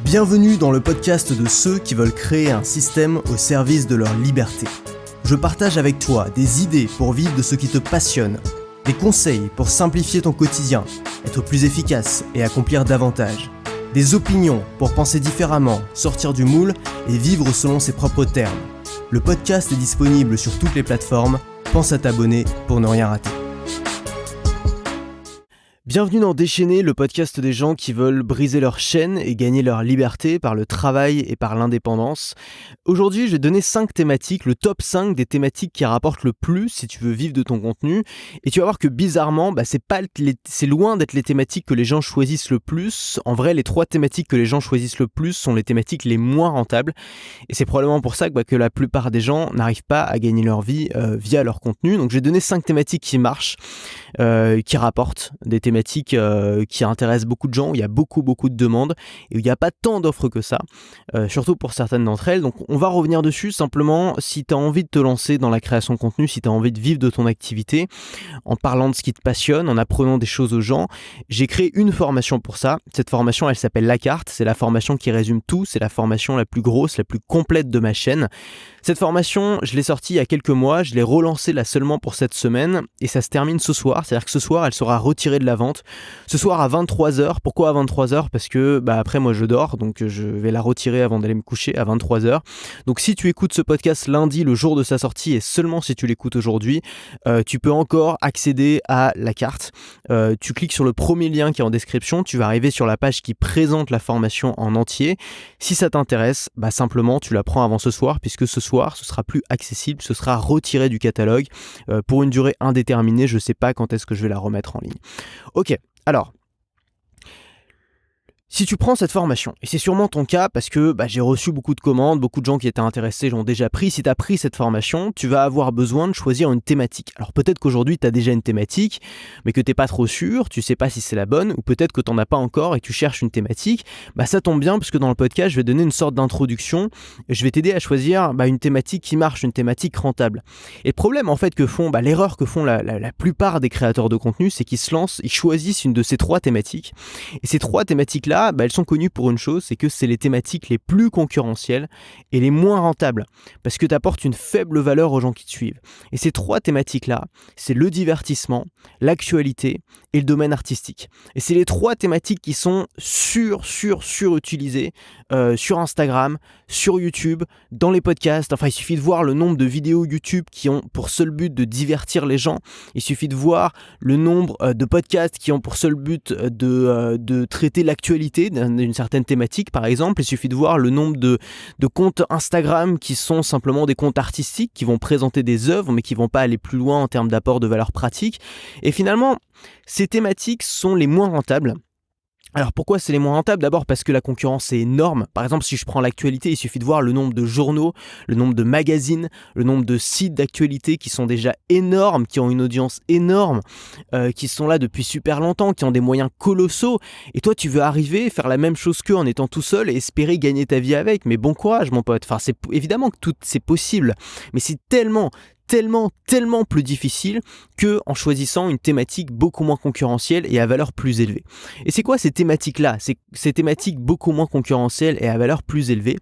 Bienvenue dans le podcast de ceux qui veulent créer un système au service de leur liberté. Je partage avec toi des idées pour vivre de ce qui te passionne, des conseils pour simplifier ton quotidien, être plus efficace et accomplir davantage, des opinions pour penser différemment, sortir du moule et vivre selon ses propres termes. Le podcast est disponible sur toutes les plateformes, pense à t'abonner pour ne rien rater. Bienvenue dans Déchaîner, le podcast des gens qui veulent briser leur chaîne et gagner leur liberté par le travail et par l'indépendance. Aujourd'hui, je vais donner 5 thématiques, le top 5 des thématiques qui rapportent le plus si tu veux vivre de ton contenu. Et tu vas voir que bizarrement, c'est loin d'être les thématiques que les gens choisissent le plus. En vrai, les 3 thématiques que les gens choisissent le plus sont les thématiques les moins rentables. Et c'est probablement pour ça que la plupart des gens n'arrivent pas à gagner leur vie via leur contenu. Donc je vais donner 5 thématiques qui marchent, qui rapportent des thématiques qui intéressent beaucoup de gens, où il y a beaucoup de demandes et où il n'y a pas tant d'offres que ça, surtout pour certaines d'entre elles. Donc on va revenir dessus simplement si tu as envie de te lancer dans la création de contenu, si tu as envie de vivre de ton activité, en parlant de ce qui te passionne, en apprenant des choses aux gens. J'ai créé une formation pour ça. Cette formation, elle s'appelle La Carte. C'est la formation qui résume tout. C'est la formation la plus grosse, la plus complète de ma chaîne. Cette formation, je l'ai sortie il y a quelques mois. Je l'ai relancée là seulement pour cette semaine et ça se termine ce soir. C'est-à-dire que ce soir, elle sera retirée de la vente. Ce soir à 23h. Pourquoi à 23h ? Parce que après moi je dors, donc je vais la retirer avant d'aller me coucher à 23h. Donc si tu écoutes ce podcast lundi, le jour de sa sortie, et seulement si tu l'écoutes aujourd'hui, tu peux encore accéder à la carte. Tu cliques sur le premier lien qui est en description, tu vas arriver sur la page qui présente la formation en entier. Si ça t'intéresse, simplement tu la prends avant ce soir, puisque ce soir ce sera plus accessible, ce sera retiré du catalogue pour une durée indéterminée. Je sais pas quand est-ce que je vais la remettre en ligne. Ok, alors, si tu prends cette formation, et c'est sûrement ton cas parce que j'ai reçu beaucoup de commandes, beaucoup de gens qui étaient intéressés l'ont déjà pris. Si tu as pris cette formation, tu vas avoir besoin de choisir une thématique. Alors peut-être qu'aujourd'hui tu as déjà une thématique, mais que tu n'es pas trop sûr, tu ne sais pas si c'est la bonne, ou peut-être que tu n'en as pas encore et que tu cherches une thématique. Ça tombe bien parce que dans le podcast, je vais donner une sorte d'introduction, et je vais t'aider à choisir une thématique qui marche, une thématique rentable. Et le problème en fait l'erreur que font la plupart des créateurs de contenu, c'est qu'ils se lancent, ils choisissent une de ces 3 thématiques. Et ces 3 thématiques-là, elles sont connues pour une chose, c'est que c'est les thématiques les plus concurrentielles et les moins rentables, parce que tu apportes une faible valeur aux gens qui te suivent. Et ces 3 thématiques-là, c'est le divertissement, l'actualité et le domaine artistique. Et c'est les 3 thématiques qui sont surutilisées sur Instagram, sur YouTube, dans les podcasts. Enfin, il suffit de voir le nombre de vidéos YouTube qui ont pour seul but de divertir les gens. Il suffit de voir le nombre de podcasts qui ont pour seul but de traiter l'actualité d'une certaine thématique, par exemple. Il suffit de voir le nombre de comptes Instagram qui sont simplement des comptes artistiques, qui vont présenter des œuvres, mais qui vont pas aller plus loin en termes d'apport de valeur pratique. Et finalement, ces thématiques sont les moins rentables. Alors pourquoi c'est les moins rentables ? D'abord parce que la concurrence est énorme. Par exemple, si je prends l'actualité, il suffit de voir le nombre de journaux, le nombre de magazines, le nombre de sites d'actualité qui sont déjà énormes, qui ont une audience énorme, qui sont là depuis super longtemps, qui ont des moyens colossaux. Et toi, tu veux arriver, faire la même chose qu'eux en étant tout seul et espérer gagner ta vie avec. Mais bon courage, mon pote. Enfin, c'est évidemment que c'est possible, mais c'est tellement plus difficile que en choisissant une thématique beaucoup moins concurrentielle et à valeur plus élevée. Et c'est quoi ces thématiques-là ? Ces thématiques beaucoup moins concurrentielles et à valeur plus élevée,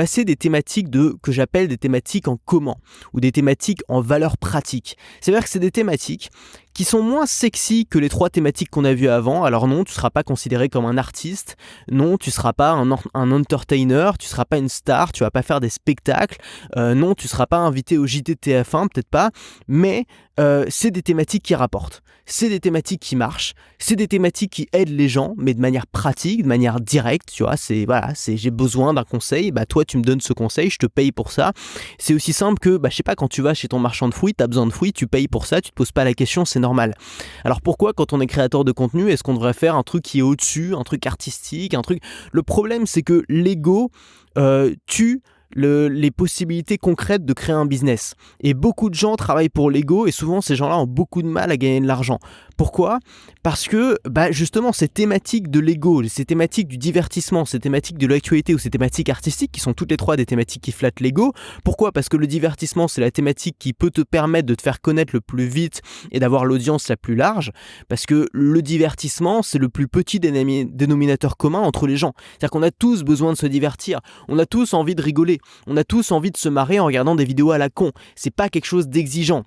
c'est des thématiques que j'appelle des thématiques en comment ou des thématiques en valeur pratique. C'est-à-dire que c'est des thématiques qui sont moins sexy que les 3 thématiques qu'on a vues avant. Alors non, tu ne seras pas considéré comme un artiste, non, tu ne seras pas un entertainer, tu ne seras pas une star, tu ne vas pas faire des spectacles, non, tu ne seras pas invité au JT de TF1, peut-être pas, mais c'est des thématiques qui rapportent, c'est des thématiques qui marchent, c'est des thématiques qui aident les gens, mais de manière pratique, de manière directe, tu vois, j'ai besoin d'un conseil, toi tu me donnes ce conseil, je te paye pour ça. C'est aussi simple que, je sais pas, quand tu vas chez ton marchand de fruits, tu as besoin de fruits, tu payes pour ça, tu te poses pas la question, c'est normal. Alors pourquoi quand on est créateur de contenu, est-ce qu'on devrait faire un truc qui est au-dessus, un truc artistique, un truc... Le problème c'est que l'ego tue les possibilités concrètes de créer un business. Et beaucoup de gens travaillent pour l'ego et souvent ces gens-là ont beaucoup de mal à gagner de l'argent. Pourquoi ? Parce que justement ces thématiques de l'ego, ces thématiques du divertissement, ces thématiques de l'actualité ou ces thématiques artistiques qui sont toutes les trois des thématiques qui flattent l'ego. Pourquoi ? Parce que le divertissement, c'est la thématique qui peut te permettre de te faire connaître le plus vite et d'avoir l'audience la plus large. Parce que le divertissement, c'est le plus petit dénominateur commun entre les gens. C'est-à-dire qu'on a tous besoin de se divertir, on a tous envie de rigoler, on a tous envie de se marrer en regardant des vidéos à la con. C'est pas quelque chose d'exigeant.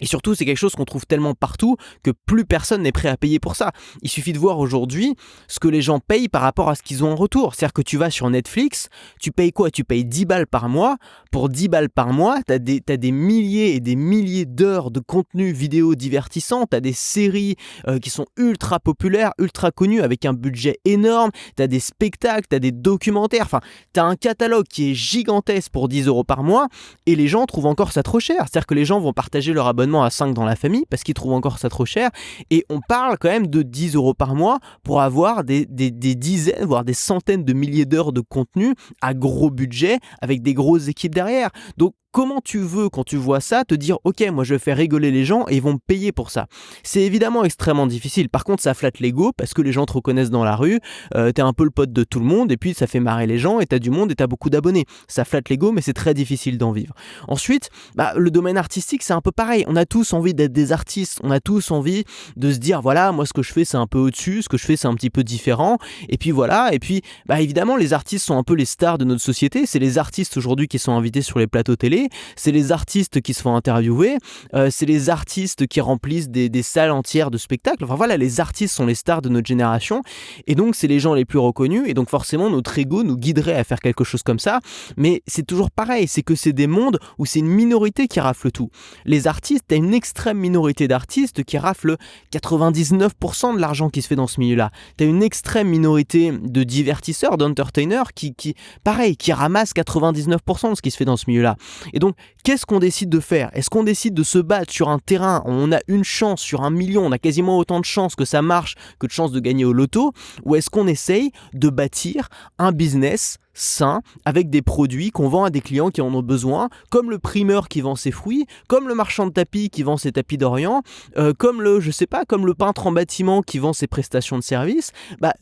Et surtout, c'est quelque chose qu'on trouve tellement partout que plus personne n'est prêt à payer pour ça. Il suffit de voir aujourd'hui ce que les gens payent par rapport à ce qu'ils ont en retour. C'est-à-dire que tu vas sur Netflix, tu payes quoi ? Tu payes 10 balles par mois. Pour 10 balles par mois, t'as des milliers et des milliers d'heures de contenu vidéo divertissant. T'as des séries qui sont ultra populaires, ultra connues, avec un budget énorme. T'as des spectacles, t'as des documentaires. Enfin, t'as un catalogue qui est gigantesque pour 10 € par mois. Et les gens trouvent encore ça trop cher. C'est-à-dire que les gens vont partager leur abonnement à 5 dans la famille parce qu'ils trouvent encore ça trop cher, et on parle quand même de 10 € par mois pour avoir des dizaines voire des centaines de milliers d'heures de contenu à gros budget avec des grosses équipes derrière. Donc comment tu veux, quand tu vois ça, te dire « Ok, moi je vais faire rigoler les gens et ils vont me payer pour ça ». C'est évidemment extrêmement difficile. Par contre, ça flatte l'ego parce que les gens te reconnaissent dans la rue, t'es un peu le pote de tout le monde et puis ça fait marrer les gens et t'as du monde et t'as beaucoup d'abonnés. Ça flatte l'ego, mais c'est très difficile d'en vivre. Ensuite, le domaine artistique, c'est un peu pareil. On a tous envie d'être des artistes. On a tous envie de se dire « Voilà, moi ce que je fais c'est un peu au-dessus, ce que je fais c'est un petit peu différent ». Et puis voilà, et puis évidemment les artistes sont un peu les stars de notre société. C'est les artistes aujourd'hui qui sont invités sur les plateaux télé. C'est les artistes qui se font interviewer, c'est les artistes qui remplissent des salles entières de spectacles. Enfin voilà, les artistes sont les stars de notre génération et donc c'est les gens les plus reconnus et donc forcément notre ego nous guiderait à faire quelque chose comme ça. Mais c'est toujours pareil, c'est que c'est des mondes où c'est une minorité qui rafle tout. Les artistes, t'as une extrême minorité d'artistes qui raflent 99% de l'argent qui se fait dans ce milieu-là. T'as une extrême minorité de divertisseurs, d'entertainers qui ramassent 99% de ce qui se fait dans ce milieu-là. Et donc, qu'est-ce qu'on décide de faire ? Est-ce qu'on décide de se battre sur un terrain où on a une chance sur 1 million, on a quasiment autant de chances que ça marche que de chances de gagner au loto ? Ou est-ce qu'on essaye de bâtir un business sain, avec des produits qu'on vend à des clients qui en ont besoin, comme le primeur qui vend ses fruits, comme le marchand de tapis qui vend ses tapis d'Orient, comme le peintre en bâtiment qui vend ses prestations de service.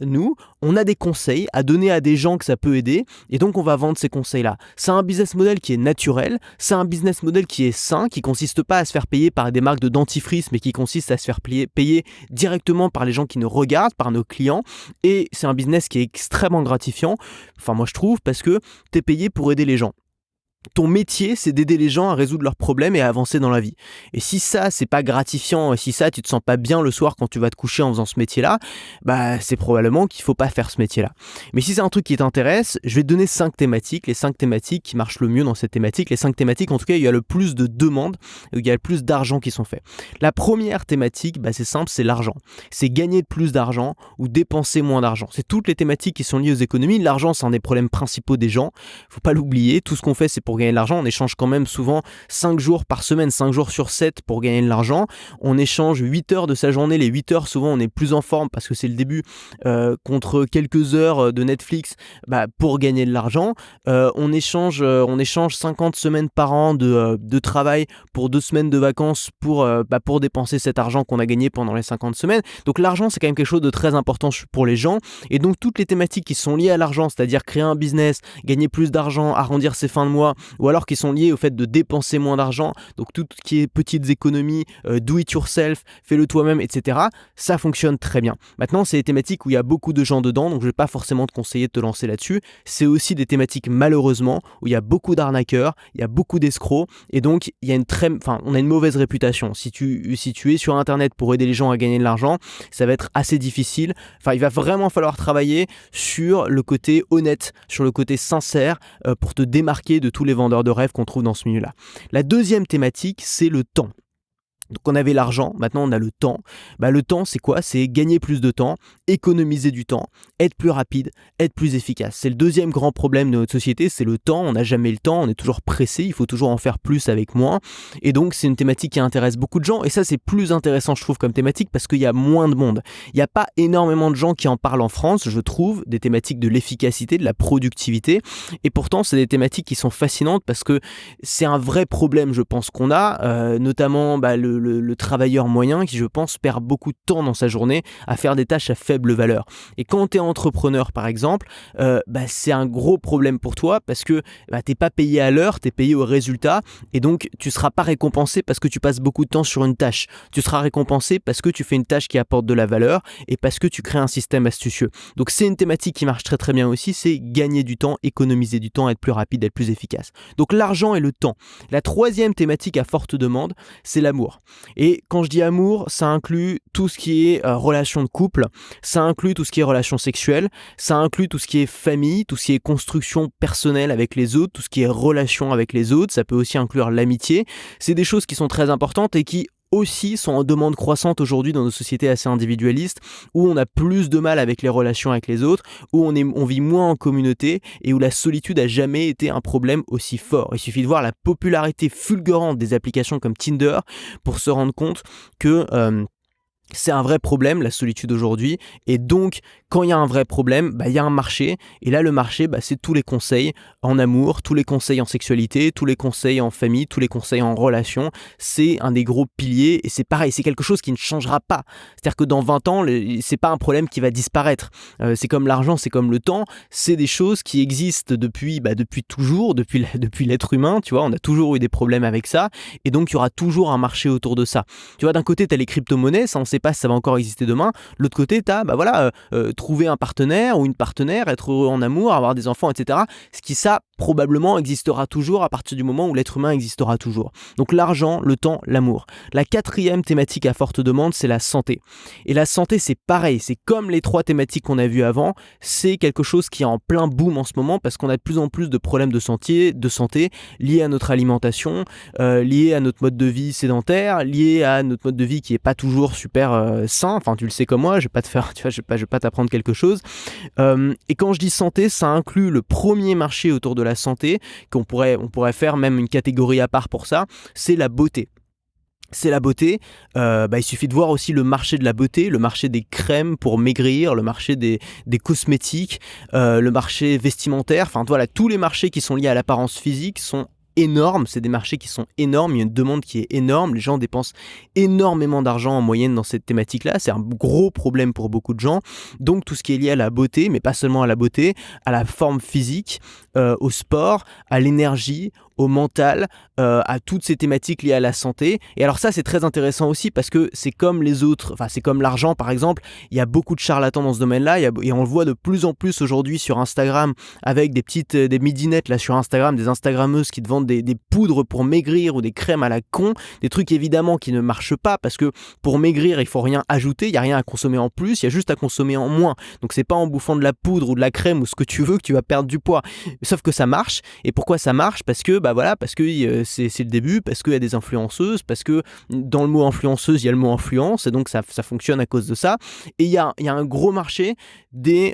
Nous, on a des conseils à donner à des gens que ça peut aider, et donc on va vendre ces conseils-là. C'est un business model qui est naturel, c'est un business model qui est sain, qui consiste pas à se faire payer par des marques de dentifrice, mais qui consiste à se faire payer directement par les gens qui nous regardent, par nos clients, et c'est un business qui est extrêmement gratifiant. Enfin, moi je trouve, parce que tu es payé pour aider les gens. Ton métier, c'est d'aider les gens à résoudre leurs problèmes et à avancer dans la vie. Et si ça, c'est pas gratifiant, et si ça, tu te sens pas bien le soir quand tu vas te coucher en faisant ce métier-là, c'est probablement qu'il faut pas faire ce métier-là. Mais si c'est un truc qui t'intéresse, je vais te donner 5 thématiques, les 5 thématiques qui marchent le mieux dans cette thématique, les 5 thématiques, en tout cas, il y a le plus de demandes, il y a le plus d'argent qui sont faits. La première thématique, c'est simple, c'est l'argent. C'est gagner plus d'argent ou dépenser moins d'argent. C'est toutes les thématiques qui sont liées aux économies. L'argent, c'est un des problèmes principaux des gens. Faut pas l'oublier. Tout ce qu'on fait, c'est pour gagner de l'argent. On échange quand même souvent 5 jours par semaine, 5 jours sur 7 pour gagner de l'argent. On échange 8 heures de sa journée. Les 8 heures, souvent, on est plus en forme parce que c'est le début contre quelques heures de Netflix pour gagner de l'argent. On échange 50 semaines par an de travail pour 2 semaines de vacances pour dépenser cet argent qu'on a gagné pendant les 50 semaines. Donc l'argent, c'est quand même quelque chose de très important pour les gens. Et donc toutes les thématiques qui sont liées à l'argent, c'est-à-dire créer un business, gagner plus d'argent, arrondir ses fins de mois, ou alors qui sont liés au fait de dépenser moins d'argent, donc tout ce qui est petites économies, do it yourself, fais-le toi-même, etc. Ça fonctionne très bien. Maintenant, c'est des thématiques où il y a beaucoup de gens dedans, donc je ne vais pas forcément te conseiller de te lancer là-dessus. C'est aussi des thématiques, malheureusement, où il y a beaucoup d'arnaqueurs, il y a beaucoup d'escrocs, et donc il y a on a une mauvaise réputation. Si tu es sur Internet pour aider les gens à gagner de l'argent, ça va être assez difficile. Enfin, il va vraiment falloir travailler sur le côté honnête, sur le côté sincère, pour te démarquer de tous les vendeurs de rêves qu'on trouve dans ce milieu-là. La deuxième thématique, c'est le temps. Donc on avait l'argent, maintenant on a le temps. Le temps, c'est quoi ? C'est gagner plus de temps, économiser du temps, être plus rapide, être plus efficace. C'est le deuxième grand problème de notre société, c'est le temps. On n'a jamais le temps, on est toujours pressé, il faut toujours en faire plus avec moins. Et donc c'est une thématique qui intéresse beaucoup de gens. Et ça, c'est plus intéressant, je trouve, comme thématique parce qu'il y a moins de monde. Il n'y a pas énormément de gens qui en parlent en France, je trouve, des thématiques de l'efficacité, de la productivité. Et pourtant, c'est des thématiques qui sont fascinantes parce que c'est un vrai problème, je pense, qu'on a, notamment le travailleur moyen qui, je pense, perd beaucoup de temps dans sa journée à faire des tâches à faible valeur. Et quand tu es entrepreneur, par exemple, c'est un gros problème pour toi parce que t'es pas payé à l'heure, tu es payé au résultat et donc tu seras pas récompensé parce que tu passes beaucoup de temps sur une tâche. Tu seras récompensé parce que tu fais une tâche qui apporte de la valeur et parce que tu crées un système astucieux. Donc c'est une thématique qui marche très très bien aussi, c'est gagner du temps, économiser du temps, être plus rapide, être plus efficace. Donc l'argent et le temps. La troisième thématique à forte demande, c'est l'amour. Et quand je dis amour, ça inclut tout ce qui est relation de couple, ça inclut tout ce qui est relation sexuelle, ça inclut tout ce qui est famille, tout ce qui est construction personnelle avec les autres, tout ce qui est relation avec les autres, ça peut aussi inclure l'amitié. C'est des choses qui sont très importantes et qui aussi sont en demande croissante aujourd'hui dans nos sociétés assez individualistes, où on a plus de mal avec les relations avec les autres, où on vit moins en communauté et où la solitude a jamais été un problème aussi fort. Il suffit de voir la popularité fulgurante des applications comme Tinder pour se rendre compte que c'est un vrai problème, la solitude aujourd'hui, et donc quand il y a un vrai problème, il y a un marché, et là le marché, c'est tous les conseils en amour, tous les conseils en sexualité, tous les conseils en famille, tous les conseils en relation, c'est un des gros piliers, et c'est pareil, c'est quelque chose qui ne changera pas. C'est-à-dire que dans 20 ans, c'est pas un problème qui va disparaître. C'est comme l'argent, c'est comme le temps, c'est des choses qui existent depuis toujours, depuis l'être humain, tu vois, on a toujours eu des problèmes avec ça, et donc il y aura toujours un marché autour de ça. Tu vois, d'un côté, tu as les crypto-monnaies, ça on sait pas si ça va encore exister demain. De l'autre côté, tu as trouver un partenaire ou une partenaire, être heureux en amour, avoir des enfants, etc. Ce qui, ça, probablement existera toujours à partir du moment où l'être humain existera toujours. Donc l'argent, le temps, l'amour. La quatrième thématique à forte demande, c'est la santé. Et la santé, c'est pareil, c'est comme les trois thématiques qu'on a vues avant, c'est quelque chose qui est en plein boom en ce moment parce qu'on a de plus en plus de problèmes de santé liés à notre alimentation, liés à notre mode de vie sédentaire, liés à notre mode de vie qui est pas toujours super sain. Enfin, tu le sais comme moi, je vais pas te faire, tu vois, je vais pas t'apprendre quelque chose. Et quand je dis santé, ça inclut le premier marché autour de la santé, on pourrait faire même une catégorie à part pour ça, c'est la beauté. C'est la beauté, il suffit de voir aussi le marché de la beauté, le marché des crèmes pour maigrir, le marché des cosmétiques, le marché vestimentaire, enfin voilà, tous les marchés qui sont liés à l'apparence physique sont énormes, c'est des marchés qui sont énormes, il y a une demande qui est énorme, les gens dépensent énormément d'argent en moyenne dans cette thématique-là, c'est un gros problème pour beaucoup de gens, donc tout ce qui est lié à la beauté, mais pas seulement à la beauté, à la forme physique, au sport, à l'énergie, au mental, à toutes ces thématiques liées à la santé. Et alors ça, c'est très intéressant aussi parce que c'est comme les autres, enfin c'est comme l'argent par exemple, il y a beaucoup de charlatans dans ce domaine-là, et on le voit de plus en plus aujourd'hui sur Instagram avec des midinettes là sur Instagram, des Instagrammeuses qui te vendent des poudres pour maigrir ou des crèmes à la con, des trucs évidemment qui ne marchent pas parce que pour maigrir, il faut rien ajouter, il n'y a rien à consommer en plus, il y a juste à consommer en moins. Donc c'est pas en bouffant de la poudre ou de la crème ou ce que tu veux que tu vas perdre du poids. Sauf que ça marche. Et pourquoi ça marche ? Parce que c'est le début, parce qu'il y a des influenceuses, parce que dans le mot influenceuse, il y a le mot influence, et donc ça fonctionne à cause de ça. Et il y a un gros marché de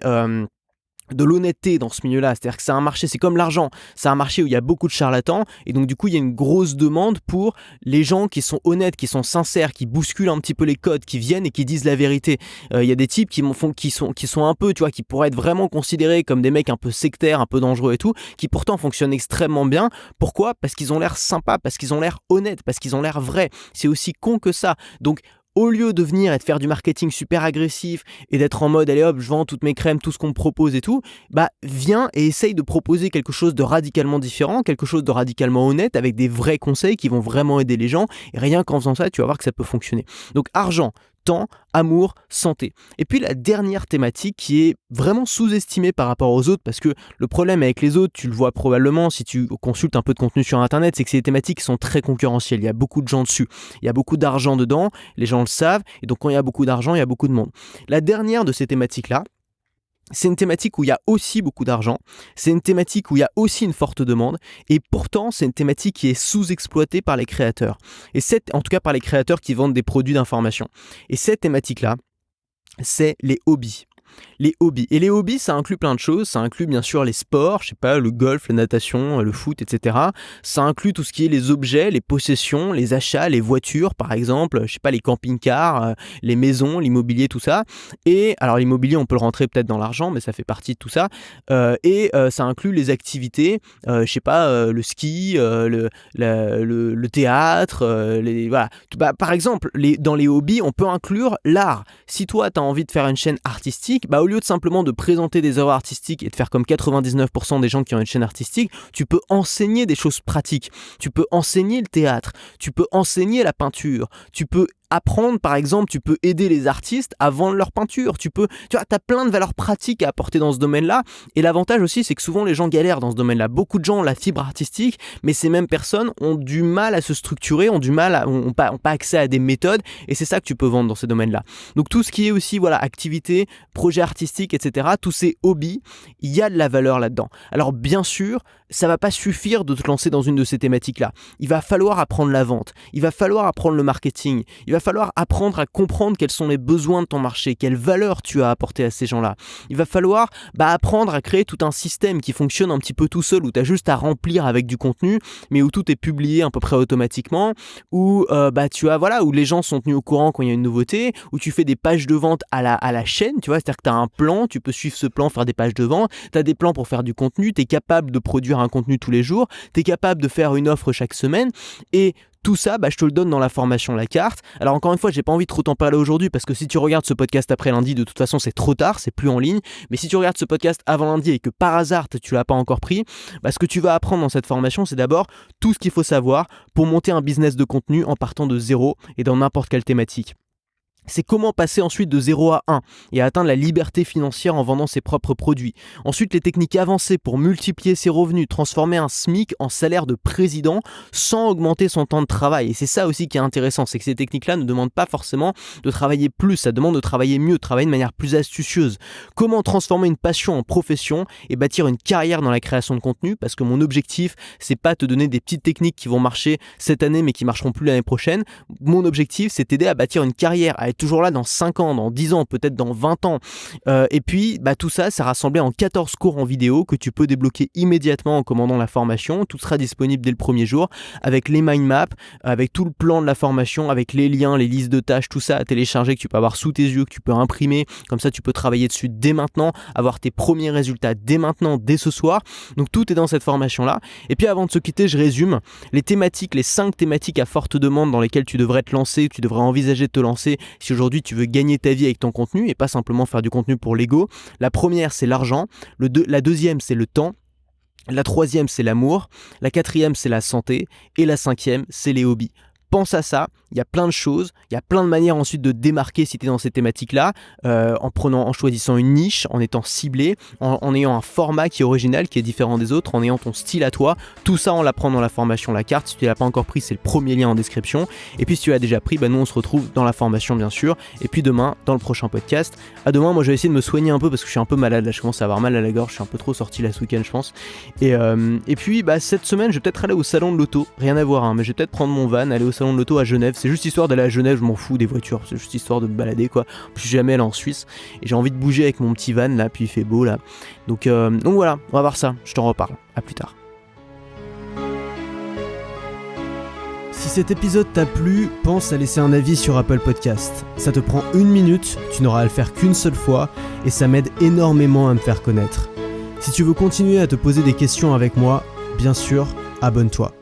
l'honnêteté dans ce milieu-là, c'est-à-dire que c'est un marché, c'est comme l'argent, c'est un marché où il y a beaucoup de charlatans et donc du coup il y a une grosse demande pour les gens qui sont honnêtes, qui sont sincères, qui bousculent un petit peu les codes, qui viennent et qui disent la vérité. Il y a des types qui sont un peu, tu vois, qui pourraient être vraiment considérés comme des mecs un peu sectaires, un peu dangereux et tout, qui pourtant fonctionnent extrêmement bien. Pourquoi ? Parce qu'ils ont l'air sympas, parce qu'ils ont l'air honnêtes, parce qu'ils ont l'air vrais. C'est aussi con que ça. Donc au lieu de venir et de faire du marketing super agressif et d'être en mode allez hop, je vends toutes mes crèmes, tout ce qu'on me propose et tout, viens et essaye de proposer quelque chose de radicalement différent, quelque chose de radicalement honnête avec des vrais conseils qui vont vraiment aider les gens, et rien qu'en faisant ça, tu vas voir que ça peut fonctionner. Donc argent, temps, amour, santé. Et puis la dernière thématique qui est vraiment sous-estimée par rapport aux autres, parce que le problème avec les autres, tu le vois probablement si tu consultes un peu de contenu sur internet, c'est que c'est des thématiques qui sont très concurrentielles, il y a beaucoup de gens dessus, il y a beaucoup d'argent dedans, les gens le savent, et donc quand il y a beaucoup d'argent, il y a beaucoup de monde. La dernière de ces thématiques-là, c'est une thématique où il y a aussi beaucoup d'argent, c'est une thématique où il y a aussi une forte demande, et pourtant c'est une thématique qui est sous-exploitée par les créateurs, en tout cas par les créateurs qui vendent des produits d'information. Et cette thématique-là, c'est les hobbies. les hobbies. Et les hobbies, ça inclut plein de choses. Ça inclut bien sûr les sports, je sais pas, le golf, la natation, le foot, etc. Ça inclut tout ce qui est les objets, les possessions, les achats, les voitures, par exemple, je sais pas, les camping-cars, les maisons, l'immobilier, tout ça. Et alors l'immobilier, on peut le rentrer peut-être dans l'argent, mais ça fait partie de tout ça. Ça inclut les activités, je sais pas, le ski, le théâtre, voilà. Par exemple, dans les hobbies, on peut inclure l'art. Si toi, tu as envie de faire une chaîne artistique, au lieu de simplement de présenter des œuvres artistiques et de faire comme 99% des gens qui ont une chaîne artistique, tu peux enseigner des choses pratiques. Tu peux enseigner le théâtre, tu peux enseigner la peinture, tu peux apprendre, par exemple, tu peux aider les artistes à vendre leur peinture, tu as plein de valeurs pratiques à apporter dans ce domaine-là, et l'avantage aussi, c'est que souvent les gens galèrent dans ce domaine-là. Beaucoup de gens ont la fibre artistique, mais ces mêmes personnes ont du mal à se structurer, ont pas accès à des méthodes, et c'est ça que tu peux vendre dans ces domaines-là. Donc tout ce qui est aussi, activité, projet artistique, etc., tous ces hobbies, il y a de la valeur là-dedans. Alors bien sûr, ça va pas suffire de te lancer dans une de ces thématiques-là. Il va falloir apprendre la vente, il va falloir apprendre le marketing, il va falloir apprendre à comprendre quels sont les besoins de ton marché, quelle valeur tu as apporté à ces gens-là. Il va falloir apprendre à créer tout un système qui fonctionne un petit peu tout seul, où tu as juste à remplir avec du contenu, mais où tout est publié à peu près automatiquement, où où les gens sont tenus au courant quand il y a une nouveauté, où tu fais des pages de vente à la chaîne, tu vois, c'est-à-dire que tu as un plan, tu peux suivre ce plan, faire des pages de vente, tu as des plans pour faire du contenu, tu es capable de produire un contenu tous les jours, tu es capable de faire une offre chaque semaine, et tout ça, je te le donne dans la formation La Carte. Alors encore une fois, j'ai pas envie de trop t'en parler aujourd'hui parce que si tu regardes ce podcast après lundi, de toute façon c'est trop tard, c'est plus en ligne. Mais si tu regardes ce podcast avant lundi et que par hasard tu l'as pas encore pris, ce que tu vas apprendre dans cette formation, c'est d'abord tout ce qu'il faut savoir pour monter un business de contenu en partant de zéro et dans n'importe quelle thématique. C'est comment passer ensuite de 0 à 1 et atteindre la liberté financière en vendant ses propres produits. Ensuite, les techniques avancées pour multiplier ses revenus, transformer un SMIC en salaire de président sans augmenter son temps de travail. Et c'est ça aussi qui est intéressant, c'est que ces techniques-là ne demandent pas forcément de travailler plus, ça demande de travailler mieux, de travailler de manière plus astucieuse. Comment transformer une passion en profession et bâtir une carrière dans la création de contenu, parce que mon objectif, c'est pas te donner des petites techniques qui vont marcher cette année mais qui marcheront plus l'année prochaine. Mon objectif, c'est t'aider à bâtir une carrière, à être toujours là dans 5 ans, dans 10 ans, peut-être dans 20 ans. Et puis, tout ça, c'est rassemblé en 14 cours en vidéo que tu peux débloquer immédiatement en commandant la formation. Tout sera disponible dès le premier jour, avec les mind maps, avec tout le plan de la formation, avec les liens, les listes de tâches, tout ça à télécharger que tu peux avoir sous tes yeux, que tu peux imprimer. Comme ça, tu peux travailler dessus dès maintenant, avoir tes premiers résultats dès maintenant, dès ce soir. Donc, tout est dans cette formation-là. Et puis, avant de se quitter, je résume les thématiques, les 5 thématiques à forte demande dans lesquelles tu devrais te lancer, tu devrais envisager de te lancer si aujourd'hui tu veux gagner ta vie avec ton contenu et pas simplement faire du contenu pour l'ego. La première, c'est l'argent. La deuxième, c'est le temps. La troisième, c'est l'amour. La quatrième, c'est la santé. Et la cinquième, c'est les hobbies. Pense à ça, il y a plein de choses, il y a plein de manières ensuite de démarquer si tu es dans ces thématiques-là, en choisissant une niche, en étant ciblé, en ayant un format qui est original, qui est différent des autres, en ayant ton style à toi. Tout ça, on l'apprend dans la formation La Carte. Si tu ne l'as pas encore pris, c'est le premier lien en description. Et puis si tu l'as déjà pris, nous on se retrouve dans la formation bien sûr. Et puis demain, dans le prochain podcast. À demain, moi je vais essayer de me soigner un peu parce que je suis un peu malade là, je commence à avoir mal à la gorge, je suis un peu trop sorti là ce week-end je pense. Et puis cette semaine, je vais peut-être aller au salon de l'auto, rien à voir, mais je vais peut-être prendre mon van, aller au salon de l'auto à Genève. C'est juste histoire d'aller à Genève, je m'en fous des voitures, c'est juste histoire de me balader quoi. Je suis jamais allé en Suisse et j'ai envie de bouger avec mon petit van là, puis il fait beau là. Donc voilà, on va voir ça, je t'en reparle, à plus tard. Si cet épisode t'a plu, pense à laisser un avis sur Apple Podcast. Ça te prend 1 minute, tu n'auras à le faire qu'une seule fois et ça m'aide énormément à me faire connaître. Si tu veux continuer à te poser des questions avec moi, bien sûr, abonne-toi.